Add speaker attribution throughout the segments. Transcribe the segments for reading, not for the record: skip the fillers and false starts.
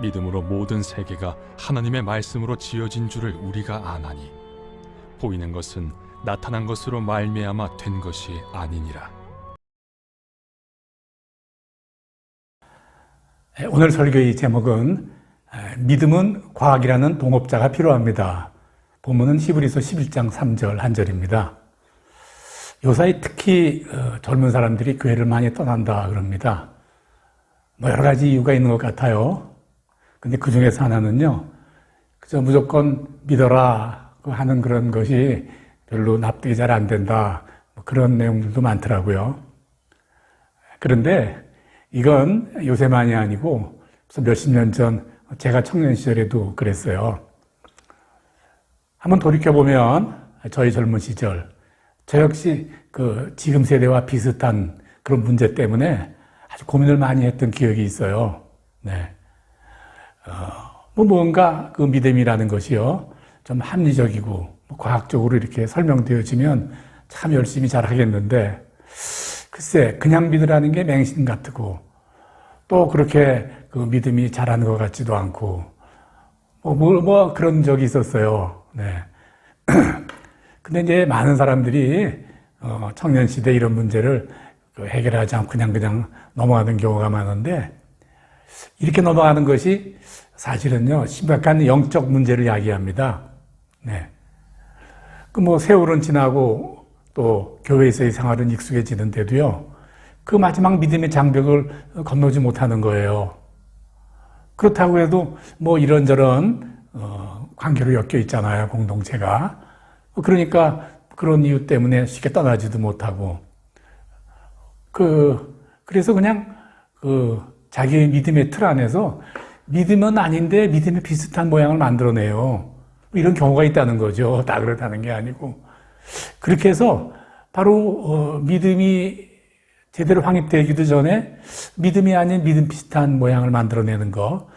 Speaker 1: 믿음으로 모든 세계가 하나님의 말씀으로 지어진 줄을 우리가 아나니 보이는 것은 나타난 것으로 말미암아 된 것이 아니니라.
Speaker 2: 오늘 설교의 제목은 믿음은 과학이라는 동업자가 필요합니다. 본문은 히브리서 11장 3절 한 절입니다. 요사이 특히 젊은 사람들이 교회를 많이 떠난다 그럽니다. 여러 가지 이유가 있는 것 같아요. 근데 그 중에서 하나는요, 그저 무조건 믿어라 하는 그런 것이 별로 납득이 잘 안 된다. 그런 내용들도 많더라고요. 그런데 이건 요새만이 아니고 몇십 년 전 제가 청년 시절에도 그랬어요. 한번 돌이켜보면 저희 젊은 시절, 저 역시 지금 세대와 비슷한 그런 문제 때문에 아주 고민을 많이 했던 기억이 있어요. 네. 뭔가 그 믿음이라는 것이요, 좀 합리적이고 과학적으로 이렇게 설명되어지면 참 열심히 잘 하겠는데, 글쎄, 그냥 믿으라는 게 맹신 같고, 또 그렇게 그 믿음이 잘하는 것 같지도 않고, 그런 적이 있었어요. 네. 근데 이제 많은 사람들이, 청년 시대 이런 문제를 해결하지 않고 그냥 넘어가는 경우가 많은데, 이렇게 넘어가는 것이 사실은요, 심각한 영적 문제를 야기합니다. 네. 세월은 지나고 또 교회에서의 생활은 익숙해지는데도요, 그 마지막 믿음의 장벽을 건너지 못하는 거예요. 그렇다고 해도 이런저런, 관계로 엮여 있잖아요, 공동체가. 그러니까 그런 이유 때문에 쉽게 떠나지도 못하고. 그래서 그냥 자기의 믿음의 틀 안에서 믿음은 아닌데 믿음에 비슷한 모양을 만들어내요. 이런 경우가 있다는 거죠. 다 그렇다는 게 아니고. 그렇게 해서 바로 믿음이 제대로 확립되기도 전에 믿음이 아닌 믿음 비슷한 모양을 만들어내는 거,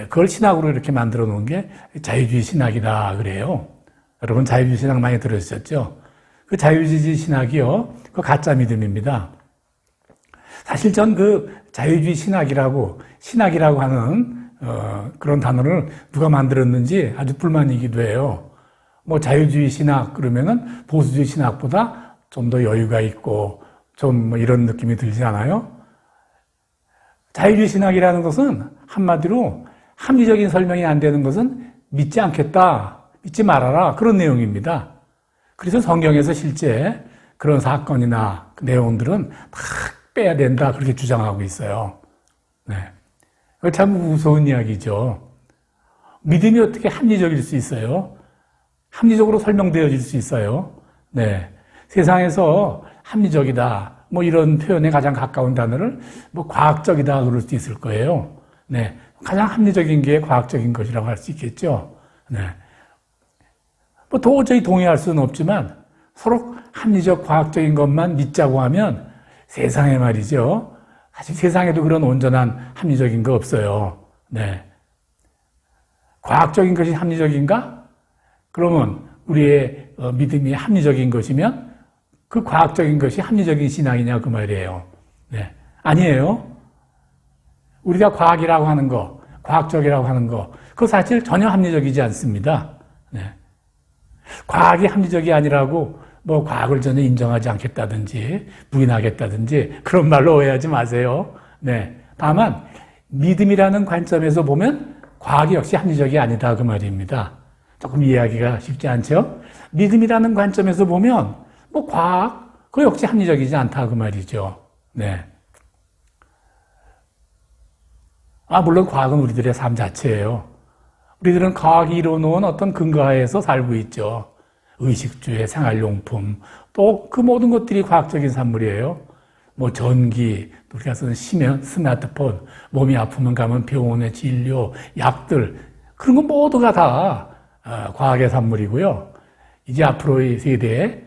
Speaker 2: 그걸 신학으로 이렇게 만들어 놓은 게 자유주의 신학이다 그래요. 여러분 자유주의 신학 많이 들으셨죠? 그 자유주의 신학이요, 그 가짜 믿음입니다. 사실 전 그 자유주의 신학이라고 하는 그런 단어를 누가 만들었는지 아주 불만이기도 해요. 뭐 자유주의 신학 그러면은 보수주의 신학보다 좀 더 여유가 있고 좀 뭐 이런 느낌이 들지 않아요? 자유주의 신학이라는 것은 한마디로 합리적인 설명이 안 되는 것은 믿지 않겠다, 믿지 말아라, 그런 내용입니다. 그래서 성경에서 실제 그런 사건이나 그 내용들은 다 빼야 된다, 그렇게 주장하고 있어요. 네. 이거 참 무서운 이야기죠. 믿음이 어떻게 합리적일 수 있어요? 합리적으로 설명되어질 수 있어요? 네. 세상에서 합리적이다, 뭐 이런 표현에 가장 가까운 단어를 뭐 과학적이다 그럴 수도 있을 거예요. 네. 가장 합리적인 게 과학적인 것이라고 할 수 있겠죠. 네. 뭐 도저히 동의할 수는 없지만 서로 합리적 과학적인 것만 믿자고 하면 세상에 말이죠. 사실 세상에도 그런 온전한 합리적인 거 없어요. 네. 과학적인 것이 합리적인가? 그러면 우리의 믿음이 합리적인 것이면 그 과학적인 것이 합리적인 신앙이냐 그 말이에요. 네. 아니에요. 우리가 과학이라고 하는 거, 과학적이라고 하는 거, 그거 사실 전혀 합리적이지 않습니다. 네. 과학이 합리적이 아니라고 뭐 과학을 전혀 인정하지 않겠다든지 부인하겠다든지 그런 말로 오해하지 마세요. 네. 다만 믿음이라는 관점에서 보면 과학이 역시 합리적이 아니다 그 말입니다. 조금 이해하기가 쉽지 않죠? 믿음이라는 관점에서 보면 뭐 과학, 그거 역시 합리적이지 않다 그 말이죠. 네. 물론 과학은 우리들의 삶 자체예요. 우리들은 과학이 이뤄놓은 어떤 근거하에서 살고 있죠. 의식주의, 생활용품, 또 그 모든 것들이 과학적인 산물이에요. 뭐 전기, 우리가 쓰는 스마트폰, 몸이 아프면 가면 병원의 진료, 약들, 그런 거 모두가 다 과학의 산물이고요. 이제 앞으로의 세대에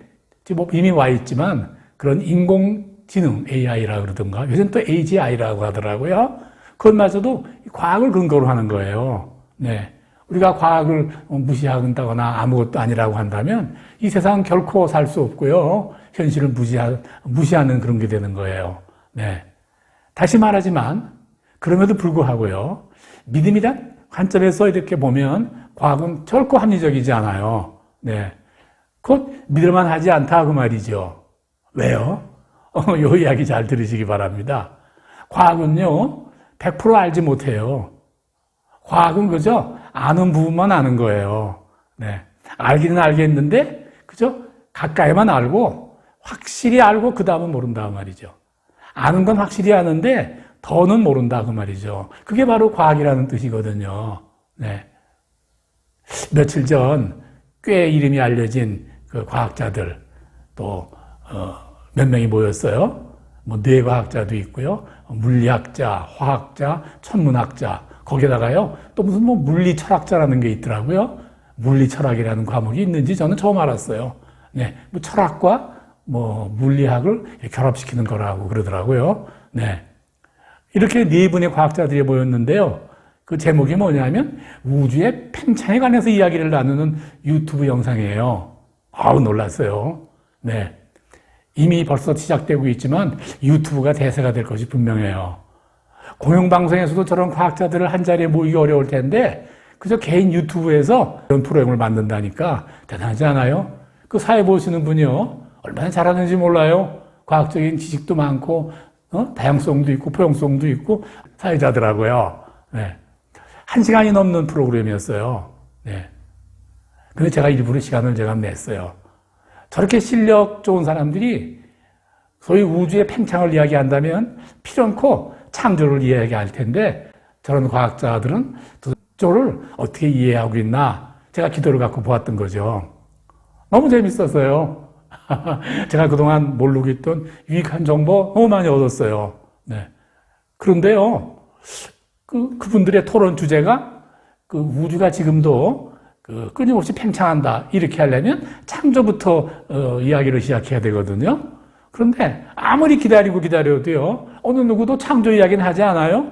Speaker 2: 이미 와 있지만 그런 인공지능 AI라 그러던가 요즘 또 AGI라고 하더라고요. 그것마저도 과학을 근거로 하는 거예요. 네. 우리가 과학을 무시한다거나 아무것도 아니라고 한다면 이 세상 결코 살 수 없고요. 현실을 무시하는 그런 게 되는 거예요. 네. 다시 말하지만 그럼에도 불구하고요. 믿음이란 관점에서 이렇게 보면 과학은 결코 합리적이지 않아요. 네. 곧 믿을만 하지 않다 그 말이죠. 왜요? 요 이야기 잘 들으시기 바랍니다. 과학은요 100% 알지 못해요. 과학은 그저 아는 부분만 아는 거예요. 네. 알기는 알겠는데 그저 가까이만 알고 확실히 알고 그 다음은 모른다 그 말이죠. 아는 건 확실히 아는데 더는 모른다 그 말이죠. 그게 바로 과학이라는 뜻이거든요. 네. 며칠 전 꽤 이름이 알려진 그 과학자들 또 몇 명이 모였어요. 뭐 뇌과학자도 있고요, 물리학자, 화학자, 천문학자, 거기다가요 또 무슨 뭐 물리철학자라는 게 있더라고요. 물리철학이라는 과목이 있는지 저는 처음 알았어요. 네, 뭐 철학과 뭐 물리학을 결합시키는 거라고 그러더라고요. 네, 이렇게 네 분의 과학자들이 모였는데요. 그 제목이 뭐냐면 우주의 팽창에 관해서 이야기를 나누는 유튜브 영상이에요. 아우 놀랐어요. 네. 이미 벌써 시작되고 있지만 유튜브가 대세가 될 것이 분명해요. 공영방송에서도 저런 과학자들을 한자리에 모이기 어려울 텐데 그저 개인 유튜브에서 이런 프로그램을 만든다니까 대단하지 않아요? 그 사회 보시는 분이요 얼마나 잘하는지 몰라요. 과학적인 지식도 많고 다양성도 있고 포용성도 있고 사회자더라고요. 네. 1시간이 넘는 프로그램이었어요. 네. 근데 제가 일부러 시간을 제가 냈어요. 저렇게 실력 좋은 사람들이 소위 우주의 팽창을 이야기한다면 필요 않고 창조를 이야기할 텐데 저런 과학자들은 도저를 어떻게 이해하고 있나 제가 기도를 갖고 보았던 거죠. 너무 재밌었어요. 제가 그동안 모르고 있던 유익한 정보 너무 많이 얻었어요. 네. 그런데요, 그분들의 토론 주제가 그 우주가 지금도 끊임없이 팽창한다 이렇게 하려면 창조부터 이야기를 시작해야 되거든요. 그런데 아무리 기다려도요, 어느 누구도 창조 이야기는 하지 않아요?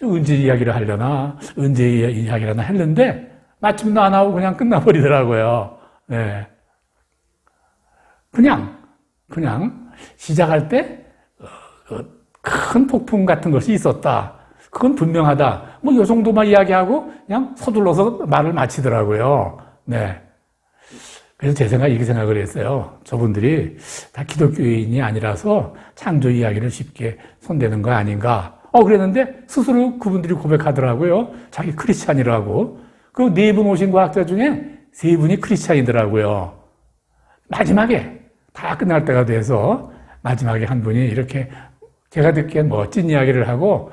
Speaker 2: 은재 이야기를 하려나, 은재 이야기를 했는데, 마침도 안 하고 그냥 끝나버리더라고요. 네. 그냥 시작할 때, 큰 폭풍 같은 것이 있었다. 그건 분명하다. 뭐, 요 정도만 이야기하고 그냥 서둘러서 말을 마치더라고요. 네. 그래서 제 생각에 이렇게 생각을 했어요. 저분들이 다 기독교인이 아니라서 창조 이야기를 쉽게 손대는 거 아닌가. 그랬는데 스스로 그분들이 고백하더라고요. 자기 크리스찬이라고. 그 네 분 오신 과학자 중에 세 분이 크리스찬이더라고요. 마지막에 다 끝날 때가 돼서 마지막에 한 분이 이렇게 제가 듣기엔 멋진 이야기를 하고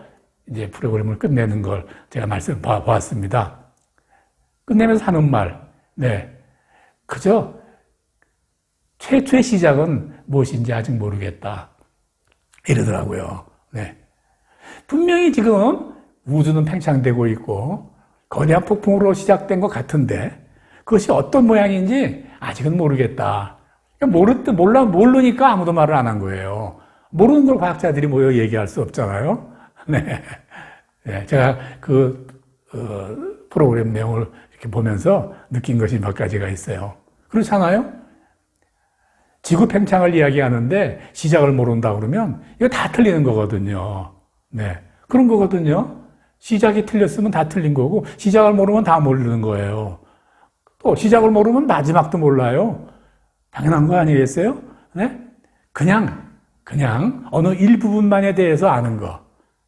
Speaker 2: 이제 프로그램을 끝내는 걸 제가 말씀 보았습니다. 끝내면서 하는 말, 네. 그저 최초의 시작은 무엇인지 아직 모르겠다. 이러더라고요. 네. 분명히 지금 우주는 팽창되고 있고 거대한 폭풍으로 시작된 것 같은데 그것이 어떤 모양인지 아직은 모르겠다. 모르니까 아무도 말을 안 한 거예요. 모르는 걸 과학자들이 모여 얘기할 수 없잖아요. 네. 네. 제가 프로그램 내용을 이렇게 보면서 느낀 것이 몇 가지가 있어요. 그렇잖아요? 지구 팽창을 이야기하는데 시작을 모른다 그러면 이거 다 틀리는 거거든요. 네. 그런 거거든요. 시작이 틀렸으면 다 틀린 거고 시작을 모르면 다 모르는 거예요. 또 시작을 모르면 마지막도 몰라요. 당연한 거 아니겠어요? 네? 그냥 어느 일부분만에 대해서 아는 거.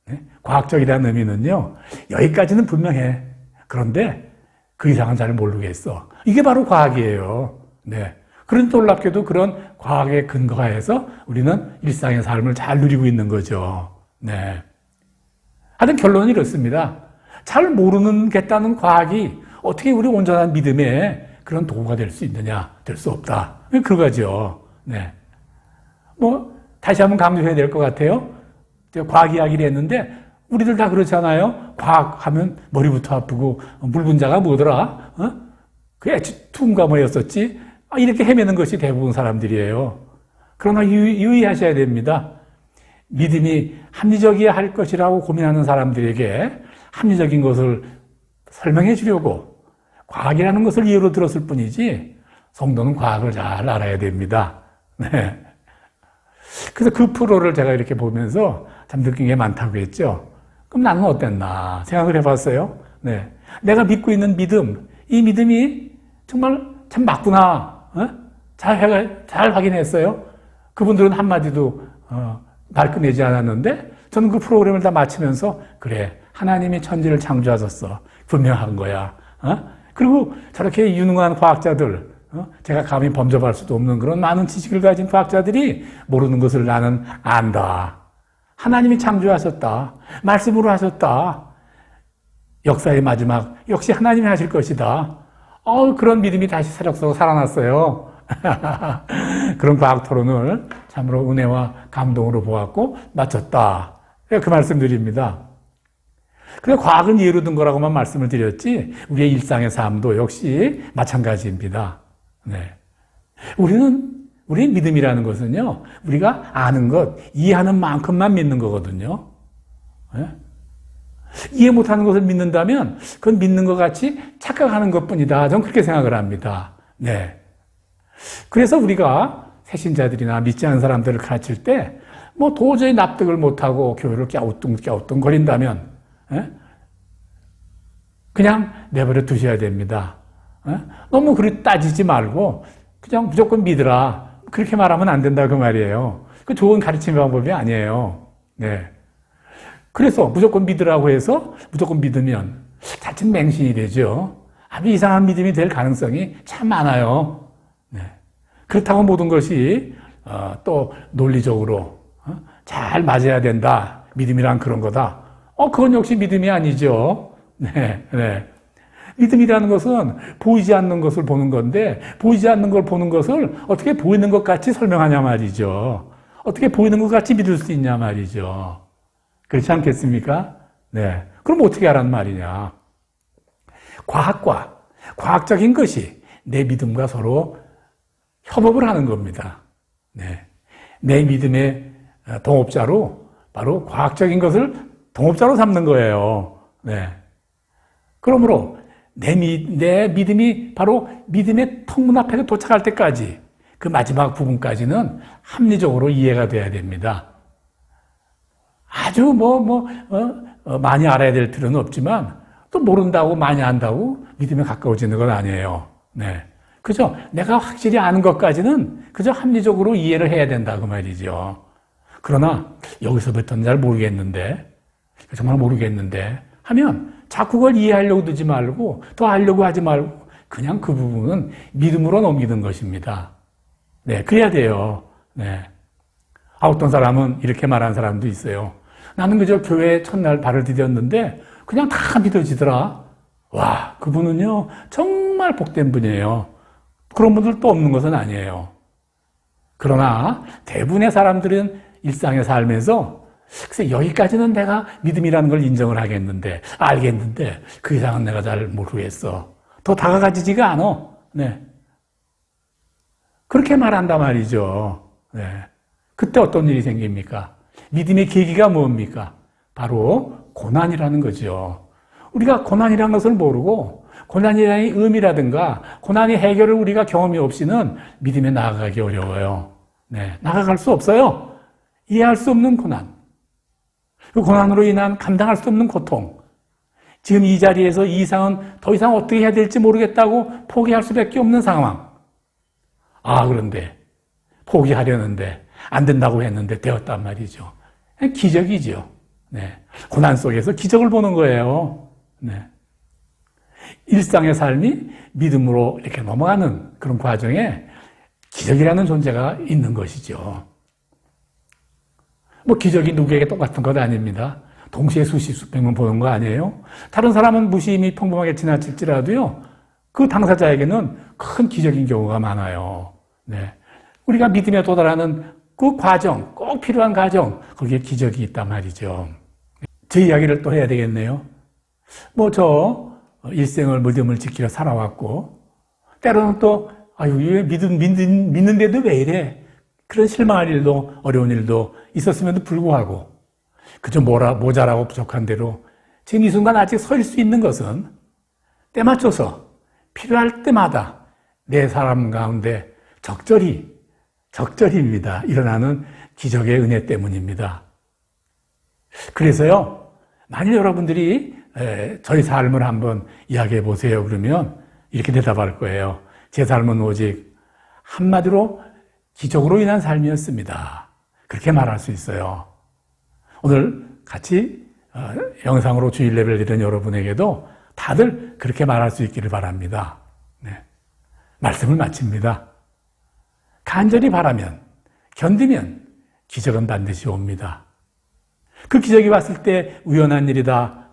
Speaker 2: 네? 과학적이라는 의미는요. 여기까지는 분명해. 그런데 그 이상은 잘 모르겠어. 이게 바로 과학이에요. 네. 그런 놀랍게도 그런 과학의 근거하에서 우리는 일상의 삶을 잘 누리고 있는 거죠. 네. 하여튼 결론은 이렇습니다. 잘 모르겠다는 과학이 어떻게 우리 온전한 믿음의 그런 도구가 될 수 있느냐? 될 수 없다. 그거죠. 네. 다시 한번 강조해야 될 것 같아요. 제가 과학 이야기를 했는데, 우리들 다 그렇잖아요. 과학하면 머리부터 아프고, 물 분자가 뭐더라? 그 H2인가 뭐였었지? 이렇게 헤매는 것이 대부분 사람들이에요. 그러나 유의하셔야 됩니다. 믿음이 합리적이어야 할 것이라고 고민하는 사람들에게 합리적인 것을 설명해 주려고 과학이라는 것을 이유로 들었을 뿐이지 성도는 과학을 잘 알아야 됩니다. 네. 그래서 그 프로를 제가 이렇게 보면서 참 느낀 게 많다고 했죠. 그럼 나는 어땠나 생각을 해봤어요. 네. 내가 믿고 있는 믿음, 이 믿음이 정말 참 맞구나. 잘 확인했어요. 그분들은 한마디도 말 꺼내지 않았는데 저는 그 프로그램을 다 마치면서 그래, 하나님이 천지를 창조하셨어. 분명한 거야. 그리고 저렇게 유능한 과학자들, 제가 감히 범접할 수도 없는 그런 많은 지식을 가진 과학자들이 모르는 것을 나는 안다. 하나님이 창조하셨다. 말씀으로 하셨다. 역사의 마지막 역시 하나님이 하실 것이다. 그런 믿음이 다시 새록새록 살아났어요. 그런 과학 토론을 참으로 은혜와 감동으로 보았고 마쳤다. 그 말씀 드립니다. 그래서 과학은 예로 든 거라고만 말씀을 드렸지 우리의 일상의 삶도 역시 마찬가지입니다. 네. 우리의 믿음이라는 것은요, 우리가 아는 것, 이해하는 만큼만 믿는 거거든요. 네? 이해 못하는 것을 믿는다면 그건 믿는 것 같이 착각하는 것뿐이다. 저는 그렇게 생각을 합니다. 네. 그래서 우리가 새신자들이나 믿지 않는 사람들을 가르칠 때 도저히 납득을 못하고 교회를 갸우뚱거린다면 그냥 내버려 두셔야 됩니다. 너무 그렇게 따지지 말고 그냥 무조건 믿으라. 그렇게 말하면 안 된다 그 말이에요. 그 좋은 가르침 방법이 아니에요. 네. 그래서 무조건 믿으라고 해서 무조건 믿으면 자칫 맹신이 되죠. 아주 이상한 믿음이 될 가능성이 참 많아요. 네. 그렇다고 모든 것이 또 논리적으로 잘 맞아야 된다. 믿음이란 그런 거다. 그건 역시 믿음이 아니죠. 네, 네. 믿음이라는 것은 보이지 않는 것을 보는 건데 보이지 않는 걸 보는 것을 어떻게 보이는 것 같이 설명하냐 말이죠. 어떻게 보이는 것 같이 믿을 수 있냐 말이죠. 그렇지 않겠습니까? 네. 그럼 어떻게 하란 말이냐? 과학적인 것이 내 믿음과 서로 협업을 하는 겁니다. 네. 내 믿음의 동업자로 바로 과학적인 것을 동업자로 삼는 거예요. 네. 그러므로 내 믿음이 바로 믿음의 통문 앞에 도착할 때까지 그 마지막 부분까지는 합리적으로 이해가 돼야 됩니다. 아주 많이 알아야 될 필요는 없지만 또 모른다고 많이 안다고 믿음에 가까워지는 건 아니에요. 네. 그죠? 내가 확실히 아는 것까지는 그저 합리적으로 이해를 해야 된다 그 말이죠. 그러나 여기서부터는 잘 모르겠는데 정말 모르겠는데 하면 자꾸 그걸 이해하려고 두지 말고 더 알려고 하지 말고 그냥 그 부분은 믿음으로 넘기는 것입니다. 네, 그래야 돼요. 네. 어떤 사람은 이렇게 말하는 사람도 있어요. 나는 그저 교회에 첫날 발을 디뎠는데 그냥 다 믿어지더라. 와, 그분은요 정말 복된 분이에요. 그런 분들 또 없는 것은 아니에요. 그러나 대부분의 사람들은 일상의 삶에서 글쎄 여기까지는 내가 믿음이라는 걸 인정을 하겠는데 알겠는데 그 이상은 내가 잘 모르겠어. 더 다가가지지가 않아. 네. 그렇게 말한단 말이죠. 네. 그때 어떤 일이 생깁니까? 믿음의 계기가 뭡니까? 바로 고난이라는 거죠. 우리가 고난이라는 것을 모르고 고난이라는 의미라든가 고난의 해결을 우리가 경험이 없이는 믿음에 나아가기 어려워요. 네. 나아갈 수 없어요. 이해할 수 없는 고난. 그 고난으로 인한 감당할 수 없는 고통. 지금 이 자리에서 이 이상은 더 이상 어떻게 해야 될지 모르겠다고 포기할 수밖에 없는 상황. 그런데 포기하려는데 안 된다고 했는데 되었단 말이죠. 기적이죠. 네. 고난 속에서 기적을 보는 거예요. 네. 일상의 삶이 믿음으로 이렇게 넘어가는 그런 과정에 기적이라는 존재가 있는 것이죠. 기적이 누구에게 똑같은 것 아닙니다. 동시에 수십 수백 명 보는 거 아니에요? 다른 사람은 무심히 평범하게 지나칠지라도요, 그 당사자에게는 큰 기적인 경우가 많아요. 네. 우리가 믿음에 도달하는 그 과정, 꼭 필요한 과정, 거기에 기적이 있단 말이죠. 제 이야기를 또 해야 되겠네요. 일생을 믿음을 지키려 살아왔고, 때로는 또, 믿는데도 왜 이래? 그런 실망할 일도, 어려운 일도 있었음에도 불구하고, 그저 모자라고 부족한 대로, 지금 이 순간 아직 설 수 있는 것은, 때 맞춰서, 필요할 때마다, 내 사람 가운데 적절히입니다. 일어나는 기적의 은혜 때문입니다. 그래서요, 만일 여러분들이 저희 삶을 한번 이야기해 보세요. 그러면 이렇게 대답할 거예요. 제 삶은 오직 한마디로 기적으로 인한 삶이었습니다. 그렇게 말할 수 있어요. 오늘 같이 영상으로 주일 예배를 드린 여러분에게도 다들 그렇게 말할 수 있기를 바랍니다. 네. 말씀을 마칩니다. 간절히 바라면, 견디면 기적은 반드시 옵니다. 그 기적이 왔을 때 우연한 일이다,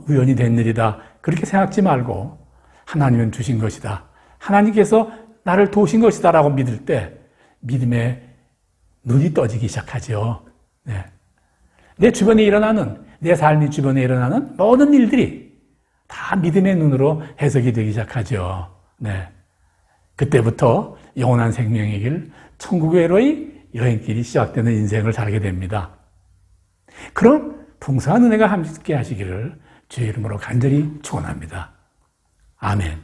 Speaker 2: 우연이 된 일이다, 그렇게 생각지 말고 하나님은 주신 것이다, 하나님께서 나를 도우신 것이다 라고 믿을 때 믿음의 눈이 떠지기 시작하죠. 네. 내 주변에 일어나는, 내 삶이 주변에 일어나는 모든 일들이 다 믿음의 눈으로 해석이 되기 시작하죠. 네. 그때부터 영원한 생명의 길, 천국으로의 여행길이 시작되는 인생을 살게 됩니다. 그런 풍성한 은혜가 함께 하시기를 주의 이름으로 간절히 축원합니다. 아멘.